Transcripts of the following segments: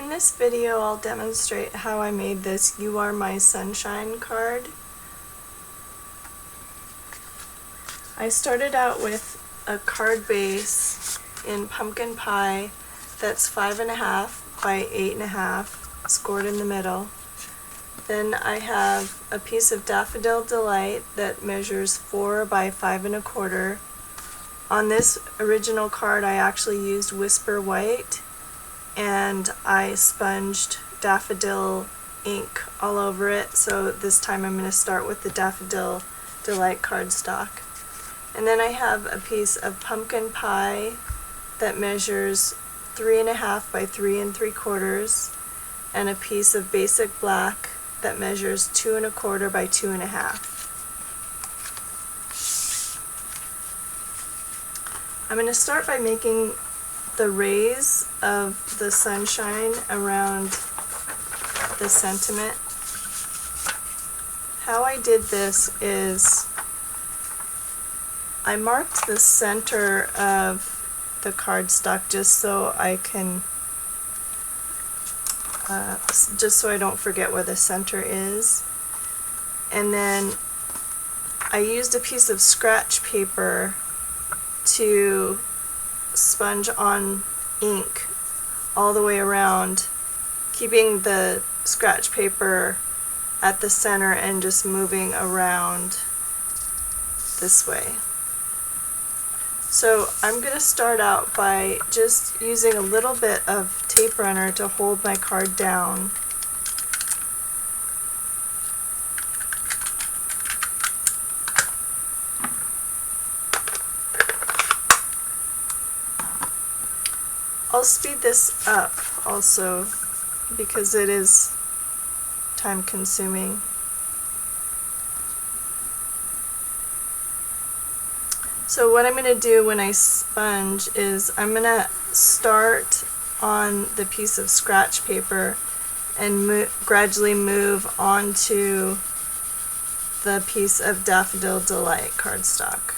In this video I'll demonstrate how I made this You Are My Sunshine card. I started out with a card base in pumpkin pie that's 5.5 by 8.5, scored in the middle. Then I have a piece of Daffodil Delight that measures 4 by 5.25. On this original card I actually used Whisper White, and I sponged daffodil ink all over it, so this time I'm going to start with the Daffodil Delight cardstock. And then I have a piece of pumpkin pie that measures 3.5 by 3.75, and a piece of basic black that measures 2.25 by 2.5. I'm going to start by making the rays of the sunshine around the sentiment. How I did this is I marked the center of the cardstock just so I can just so I don't forget where the center is. And then I used a piece of scratch paper to sponge on ink all the way around, keeping the scratch paper at the center and just moving around this way. So I'm going to start out by just using a little bit of tape runner to hold my card down. I'll speed this up also because it is time consuming. So what I'm going to do when I sponge is I'm going to start on the piece of scratch paper and gradually move onto the piece of Daffodil Delight cardstock.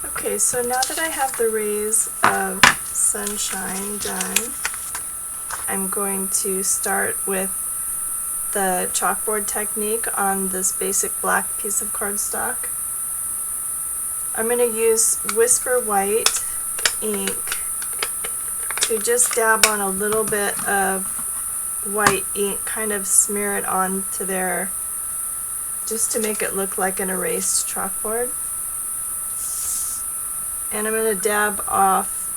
Okay, so now that I have the rays of sunshine done, I'm going to start with the chalkboard technique on this basic black piece of cardstock. I'm going to use Whisper White ink to just dab on a little bit of white ink, kind of smear it onto there just to make it look like an erased chalkboard. And I'm going to dab off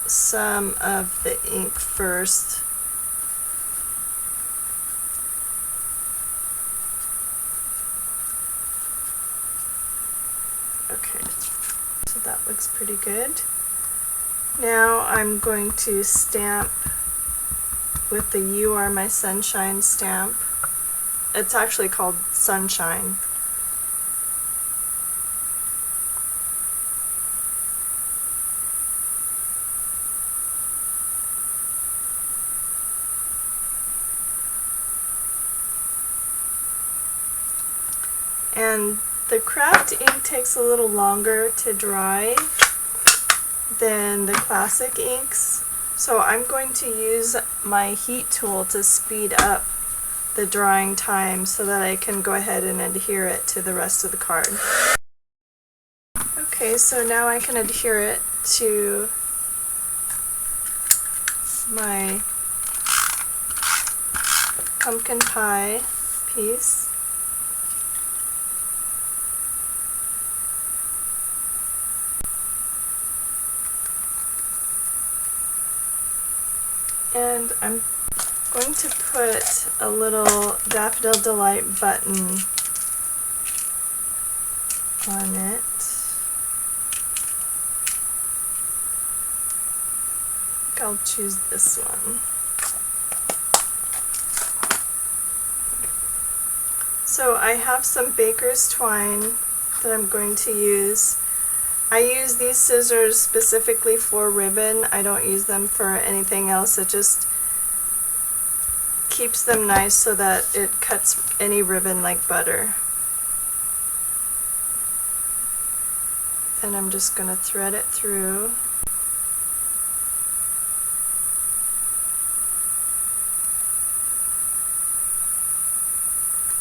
some of the ink first. Okay, so that looks pretty good. Now I'm going to stamp with the You Are My Sunshine stamp. It's actually called Sunshine. And the craft ink takes a little longer to dry than the classic inks, so I'm going to use my heat tool to speed up the drying time so that I can go ahead and adhere it to the rest of the card. Okay, so now I can adhere it to my pumpkin pie piece. And I'm going to put a little Daffodil Delight button on it. I think I'll choose this one. So I have some baker's twine that I'm going to use. I use these scissors specifically for ribbon. I don't use them for anything else. It just keeps them nice so that it cuts any ribbon like butter. And I'm just going to thread it through.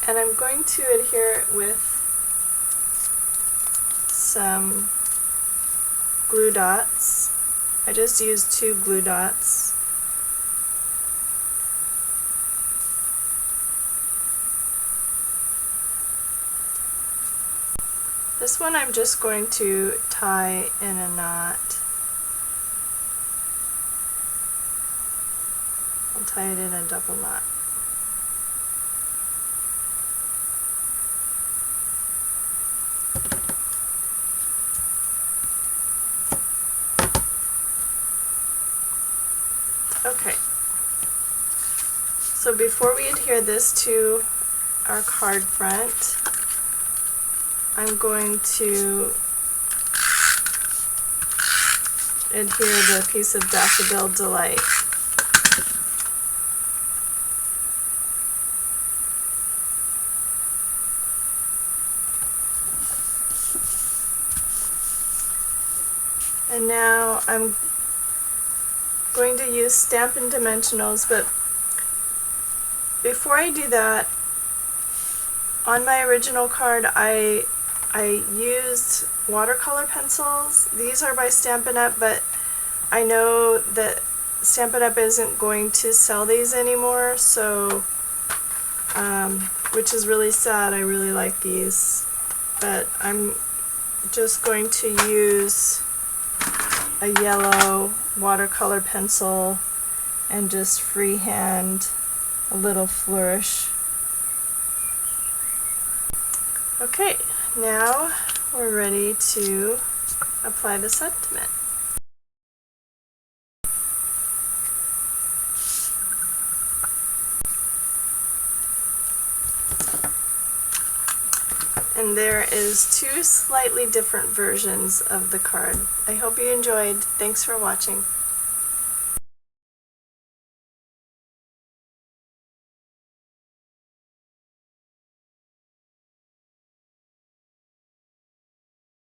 And I'm going to adhere it with some glue dots. I just used 2 glue dots. This one I'm just going to tie in a knot. I'll tie it in a double knot. Okay, so before we adhere this to our card front, I'm going to adhere the piece of Daffodil Delight. And now I'm going to use Stampin' Dimensionals, but before I do that, on my original card I used watercolor pencils. These are by Stampin' Up, but I know that Stampin' Up isn't going to sell these anymore, so which is really sad. I really like these, but I'm just going to use a yellow watercolor pencil and just freehand a little flourish. Okay, now we're ready to apply the sentiment. And there is 2 slightly different versions of the card. I hope you enjoyed. Thanks for watching.